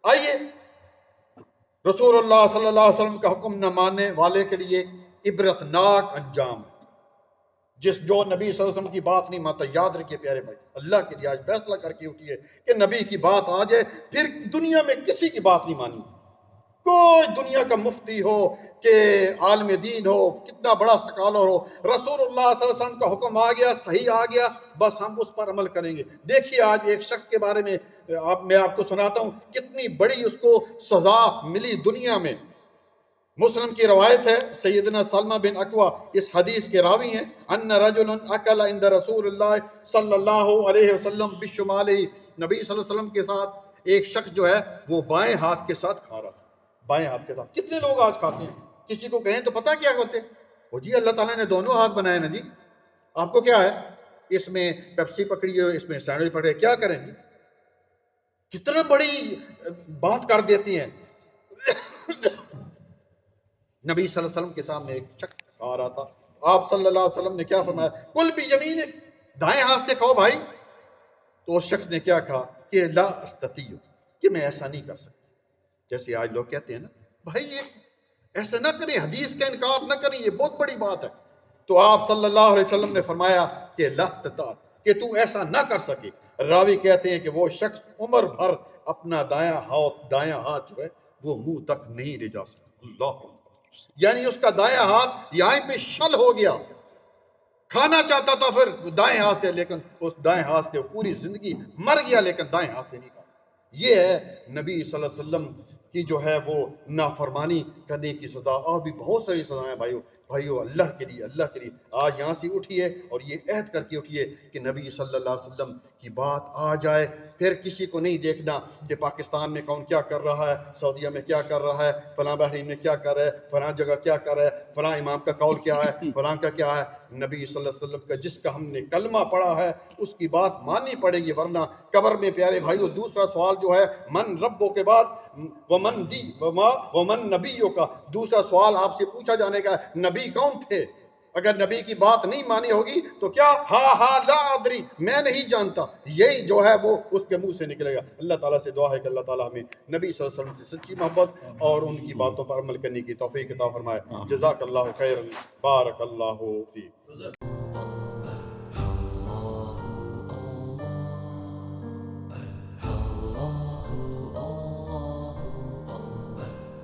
آئیے رسول اللہ صلی اللہ علیہ وسلم کا حکم نہ ماننے والے کے لیے عبرتناک انجام، جو نبی صلی اللہ علیہ وسلم کی بات نہیں مانتا. یاد رکھیے پیارے بھائی، اللہ کے لیے آج فیصلہ کر کے اٹھیے کہ نبی کی بات آ جائے، پھر دنیا میں کسی کی بات نہیں مانی. کوئی دنیا کا مفتی ہو کہ عالم دین ہو، کتنا بڑا سکالر ہو، رسول اللہ صلی اللہ علیہ وسلم کا حکم آ گیا، صحیح آ گیا، بس ہم اس پر عمل کریں گے. دیکھیے آج ایک شخص کے بارے میں میں آپ کو سناتا ہوں کتنی بڑی اس کو سزا ملی دنیا میں. مسلم کی روایت ہے، سیدنا سلمہ بن اکوع اس حدیث کے راوی ہیں، ان رجل اکل عند رسول اللہ صلی اللہ علیہ وسلم بشمالہ، نبی صلی اللہ علیہ وسلم کے ساتھ ایک شخص جو ہے وہ بائیں ہاتھ کے ساتھ کھا رہا تھا. بائیں ہاتھ کے ساتھ کتنے لوگ آج کھاتے ہیں؟ کسی کو کہیں تو پتہ کیا کرتے ہیں؟ وہ جی اللہ تعالیٰ نے دونوں ہاتھ بنائے نا جی، آپ کو کیا ہے، اس میں پیپسی پکڑی ہے، اس میں سینڈوچ پکڑی ہے، کیا کریں گے؟ کتنا بڑی بات کر دیتی ہیں. نبی صلی اللہ علیہ وسلم کے سامنے ایک شخص آ رہا تھا، آپ صلی اللہ علیہ وسلم نے کیا فرمایا؟ کل بھی یمین، دائیں ہاتھ سے کھاؤ بھائی. تو اس شخص نے کیا کہا کہ لا استطیع، کہ میں ایسا نہیں کر سکتا. جیسے آج لوگ کہتے ہیں نا بھائی یہ ایسا نہ کریں، حدیث کا انکار نہ کریں، یہ بہت بڑی بات ہے. تو آپ صلی اللہ علیہ وسلم نے فرمایا کہ لا استطاعت، کہ تو ایسا نہ کر سکے. راوی کہتے ہیں کہ وہ شخص عمر بھر اپنا دایاں ہاتھ جو ہے وہ منہ تک نہیں لے جا سکتا. اللہ، یعنی اس کا دایاں ہاتھ یہاں پہ شل ہو گیا. کھانا چاہتا تھا پھر دائیں ہاتھ سے، لیکن اس دائیں ہاتھ سے پوری زندگی مر گیا، لیکن دائیں ہاتھ سے نہیں کھا. یہ ہے نبی صلی اللہ علیہ وسلم کی جو ہے وہ نافرمانی کرنے کی سزا. اور بھی بہت ساری سزائیں بھائیو، اللہ کے لیے آج یہاں سے اٹھیے اور یہ عہد کر کے اٹھیے کہ نبی صلی اللہ علیہ وسلم کی بات آ جائے، پھر کسی کو نہیں دیکھنا کہ پاکستان میں کون کیا کر رہا ہے، سعودیہ میں کیا کر رہا ہے، فلاں بحرین میں کیا کر رہا ہے، فلاں جگہ کیا کر رہا ہے، فلاں امام کا قول کیا ہے، فلاں کا کیا ہے. نبی صلی اللہ علیہ وسلم کا جس کا ہم نے کلمہ پڑھا ہے اس کی بات ماننی پڑے گی، ورنہ قبر میں پیارے بھائیو دوسرا سوال جو ہے من ربوں کے بعد ومن نبیوں کا دوسرا سوال آپ سے پوچھا جانے کا ہے، نبی کون تھے؟ اگر نبی کی بات نہیں مانی ہوگی تو کیا لا ادری، میں نہیں جانتا، یہی جو ہے وہ اس کے منہ سے نکلے گا. اللہ تعالیٰ سے دعا ہے کہ اللہ تعالیٰ ہمیں نبی صلی اللہ علیہ وسلم سے سچی محبت اور ان کی باتوں پر عمل کرنے کی توفیق عطا فرمائے. جزاک اللہ خیر، بارک اللہ فیک.